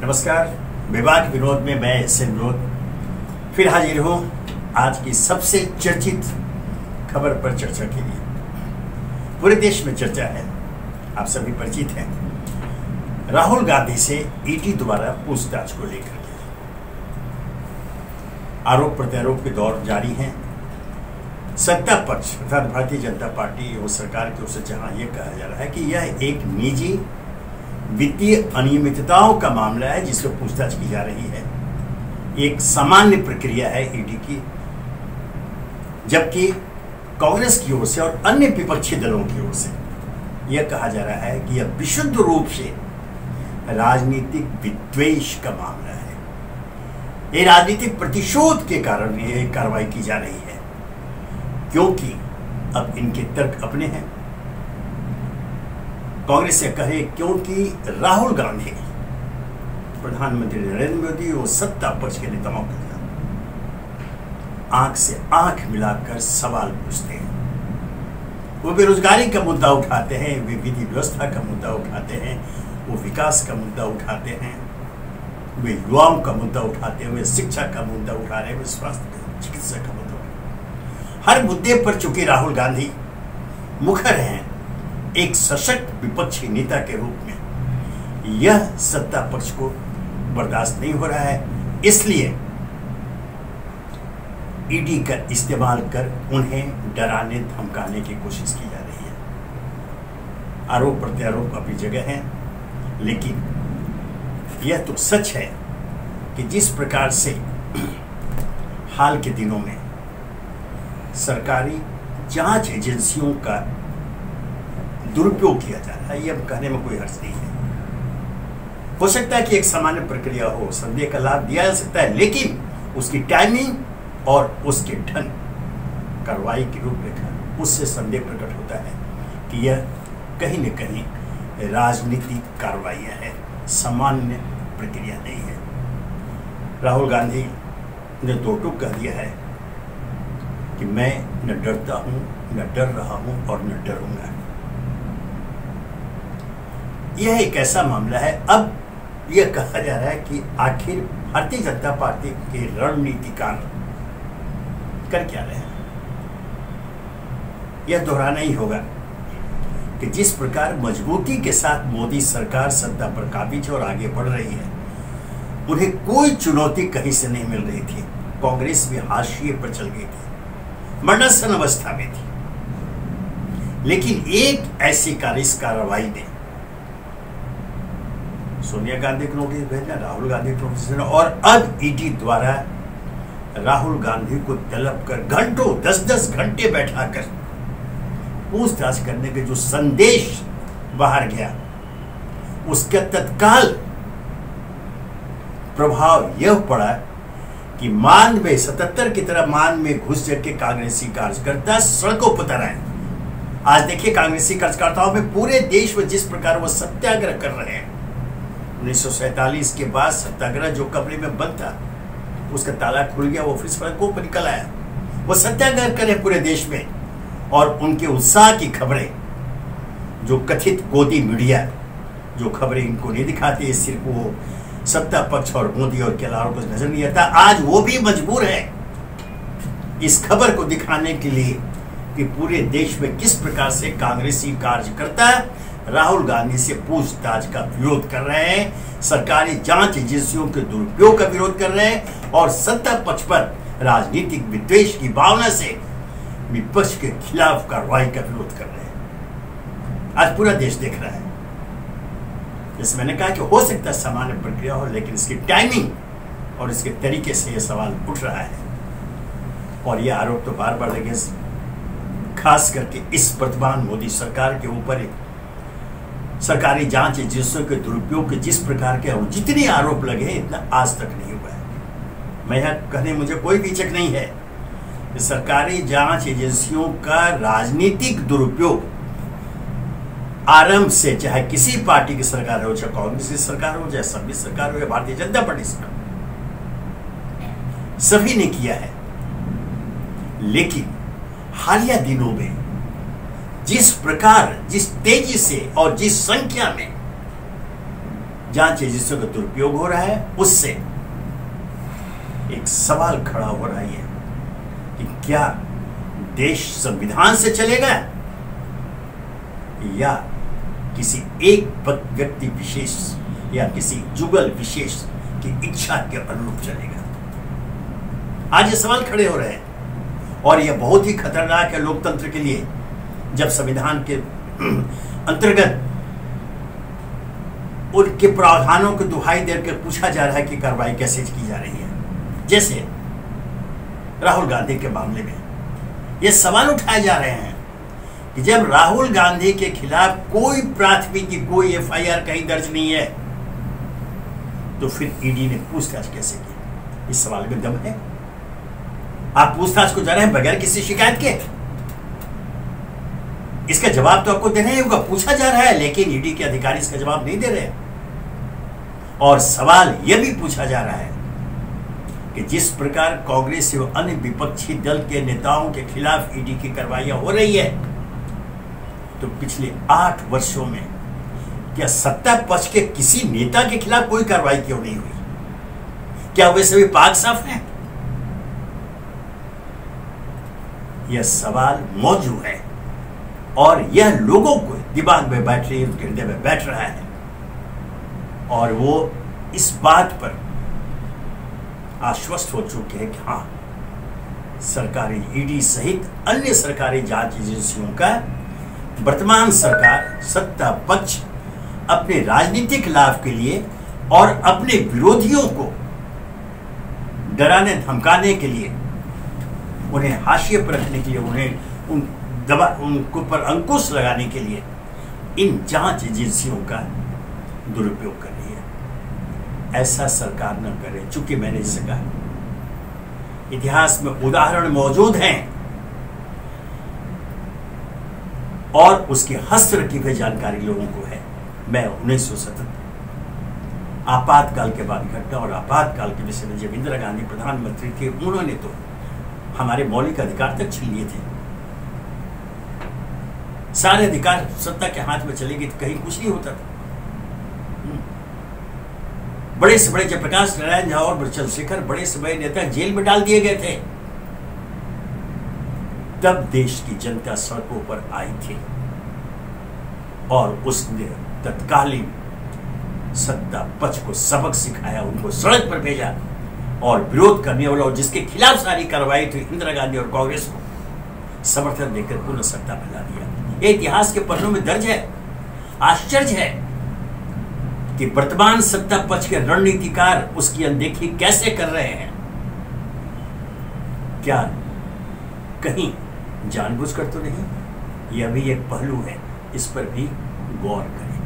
नमस्कार। विवाद विनोद में मैं ऐसे विनोद फिर हाजिर हूँ आज की सबसे चर्चित खबर पर चर्चा के लिए। पूरे देश में चर्चा है, आप सभी परिचित हैं, राहुल गांधी से ईडी द्वारा पूछताछ को लेकर के आरोप प्रत्यारोप के दौर जारी हैं। सत्ता पक्ष अर्थात भारतीय जनता पार्टी और सरकार की ओर से जहां यह कहा जा रहा है कि यह एक निजी वित्तीय अनियमितताओं का मामला है जिसमें पूछताछ की जा रही है, एक सामान्य प्रक्रिया है ईडी की, जबकि कांग्रेस की ओर से और अन्य विपक्षी दलों की ओर से यह कहा जा रहा है कि यह विशुद्ध रूप से राजनीतिक विद्वेष का मामला है। ये राजनीतिक प्रतिशोध के कारण यह कार्रवाई की जा रही है, क्योंकि अब इनके तर्क अपने हैं। कांग्रेस से कहे क्योंकि राहुल गांधी प्रधानमंत्री नरेंद्र मोदी और सत्ता पक्ष के नेताओं के साथ आंख से आंख मिलाकर सवाल पूछते हैं। वो बेरोजगारी का मुद्दा उठाते हैं, वे विधि व्यवस्था का मुद्दा उठाते हैं, वो विकास का मुद्दा उठाते हैं, वे युवाओं का मुद्दा उठाते हैं, वे शिक्षा का मुद्दा उठा रहे हैं, वे स्वास्थ्य चिकित्सा का मुद्दा। हर मुद्दे पर चूंकि राहुल गांधी मुखर हैं एक सशक्त विपक्षी नेता के रूप में, यह सत्ता पक्ष को बर्दाश्त नहीं हो रहा है, इसलिए ईडी का इस्तेमाल कर उन्हें डराने धमकाने की कोशिश की जा रही है। आरोप प्रत्यारोप अपनी जगह है, लेकिन यह तो सच है कि जिस प्रकार से हाल के दिनों में सरकारी जांच एजेंसियों का दुरुपयोग किया जा रहा है, यह कहने में कोई हर्ज नहीं है। हो सकता है कि एक सामान्य प्रक्रिया हो, संदेह का लाभ दिया जा सकता है, लेकिन उसकी टाइमिंग और उसके ढंग, कार्रवाई की रूपरेखा, उससे संदेह प्रकट होता है कि यह कहीं न कहीं राजनीतिक कार्रवाइयां है, सामान्य प्रक्रिया नहीं है। राहुल गांधी ने दो टूक कह दिया है कि मैं न डरता हूं, न डर रहा हूं और न डरूंगा। यह एक ऐसा मामला है, अब यह कहा जा रहा है कि आखिर भारतीय जनता पार्टी के रणनीतिकार कर क्या रहे हैं। यह दोहराना ही होगा कि जिस प्रकार मजबूती के साथ मोदी सरकार सत्ता पर काबिज और आगे बढ़ रही है, उन्हें कोई चुनौती कहीं से नहीं मिल रही थी। कांग्रेस भी हाशिए पर चल गई थी, मरणासन अवस्था में थी, लेकिन एक ऐसी कार्रवाई ने सोनिया गांधी को नोटिस भेजना, राहुल गांधी को नोटिस भेजना, और अब ईडी द्वारा राहुल गांधी को तलब कर घंटों 10-10 घंटे बैठाकर पूछताछ करने के जो संदेश बाहर गया, उसका तत्काल प्रभाव यह पड़ा कि मान में 77 की तरह मान में घुस जा के कांग्रेसी कार्यकर्ता सड़कों पर उतर आए। आज देखिए कांग्रेसी कार्यकर्ताओं में पूरे देश में जिस प्रकार वो सत्याग्रह कर रहे हैं। 1947 के बाद सत्याग्रह जो कमरे में बंद था, उसका ताला खुल गया, वो फिर सड़कों पर निकल आया। वो सत्याग्रह करे पूरे देश में, और उनके उत्साह की खबरें, जो कथित गोदी मीडिया, जो खबरें इनको नहीं दिखाती, सिर्फ वो सत्ता पक्ष और मोदी और के अलावा कुछ नजर नहीं आता, आज वो भी मजबूर है इस खबर को दिखाने के लिए कि पूरे देश में किस प्रकार से कांग्रेसी कार्यकर्ता राहुल गांधी से पूछताछ का विरोध कर रहे हैं, सरकारी जांच एजेंसियों के दुरुपयोग का विरोध कर रहे हैं, और सत्ता पक्ष पर राजनीतिक विद्वेष की भावना से विपक्ष के खिलाफ कार्रवाई का विरोध कर रहे हैं। आज पूरा देश देख रहा है। जैसे मैंने कहा कि हो सकता है सामान्य प्रक्रिया हो, लेकिन इसकी टाइमिंग और इसके तरीके से यह सवाल उठ रहा है, और यह आरोप तो बार बार लगे, खास करके इस वर्तमान मोदी सरकार के ऊपर सरकारी जांच एजेंसियों के दुरुपयोग के जिस प्रकार के और जितने आरोप लगे हैं, इतना आज तक नहीं हुआ है। मैं यह कहने मुझे कोई बीचक नहीं है कि सरकारी जांच एजेंसियों का राजनीतिक दुरुपयोग आरंभ से, चाहे किसी पार्टी की सरकार हो, चाहे कांग्रेस की सरकार हो, चाहे सभी सरकार हो, या भारतीय जनता पार्टी सरकार, सभी ने किया है। लेकिन हालिया दिनों में जिस प्रकार, जिस तेजी से और जिस संख्या में जांच एजेंसियों का दुरुपयोग हो रहा है, उससे एक सवाल खड़ा हो रहा है कि क्या देश संविधान से चलेगा या किसी एक व्यक्ति विशेष या किसी जुगल विशेष की इच्छा के अनुरूप चलेगा। आज ये सवाल खड़े हो रहे हैं और यह बहुत ही खतरनाक है लोकतंत्र के लिए, जब संविधान के अंतर्गत उनके प्रावधानों को दुहाई देकर पूछा जा रहा है कि कार्रवाई कैसे की जा रही है। जैसे राहुल गांधी के मामले में ये सवाल उठाए जा रहे हैं कि जब राहुल गांधी के खिलाफ कोई प्राथमिकी, कोई एफआईआर कहीं दर्ज नहीं है, तो फिर ईडी ने पूछताछ कैसे की? इस सवाल में दम है? आप पूछताछ को जा रहे हैं बगैर किसी शिकायत के? इसका जवाब तो आपको देना ही होगा। पूछा जा रहा है लेकिन ईडी के अधिकारी इसका जवाब नहीं दे रहे। और सवाल यह भी पूछा जा रहा है कि जिस प्रकार कांग्रेस एवं अन्य विपक्षी दल के नेताओं के खिलाफ ईडी की कार्रवाइयां हो रही है, तो पिछले 8 वर्षों में क्या सत्ता पक्ष के किसी नेता के खिलाफ कोई कार्रवाई क्यों नहीं हुई? क्या वे सभी पाक साफ हैं? यह सवाल मौजूद है और यह लोगों को दिमाग में बैठ रही है, उनके हृदय में बैठ रहा है और वो इस बात पर आश्वस्त हो चुके हैं कि हाँ, सरकारी ईडी सहित अन्य सरकारी जांच एजेंसियों का वर्तमान सरकार सत्ता पक्ष अपने राजनीतिक लाभ के लिए और अपने विरोधियों को डराने धमकाने के लिए, उन्हें हाशिए पर रखने के लिए, उनको पर अंकुश लगाने के लिए इन जांच एजेंसियों का दुरुपयोग कर रही है। ऐसा सरकार न करे। चूंकि मैंने इससे कहा, इतिहास में उदाहरण मौजूद हैं और उसकी हस्त रखी हुई जानकारी लोगों को है। मैं 1970 आपातकाल के बाद घटना और आपातकाल के विषय में जब इंदिरा गांधी प्रधानमंत्री थे, उन्होंने तो हमारे मौलिक अधिकार तक छीन लिए थे। सारे अधिकार सत्ता के हाथ में चले गए तो कहीं कुछ नहीं होता था। बड़े से बड़े जयप्रकाश नारायण झा और चंद्रशेखर, बड़े से बड़े नेता जेल में डाल दिए गए थे। तब देश की जनता सड़कों पर आई थी और उसने तत्कालीन सत्ता पक्ष को सबक सिखाया, उनको सड़क पर भेजा और विरोध करने वाला और जिसके खिलाफ सारी कार्रवाई थी इंदिरा गांधी और कांग्रेस को समर्थन देकर पुनः सत्ता फैला दिया। ये इतिहास के पन्नों में दर्ज है। आश्चर्य है कि वर्तमान सत्ता पक्ष के रणनीतिकार उसकी अनदेखी कैसे कर रहे हैं। क्या कहीं जानबूझकर तो नहीं? यह भी एक पहलू है, इस पर भी गौर करें।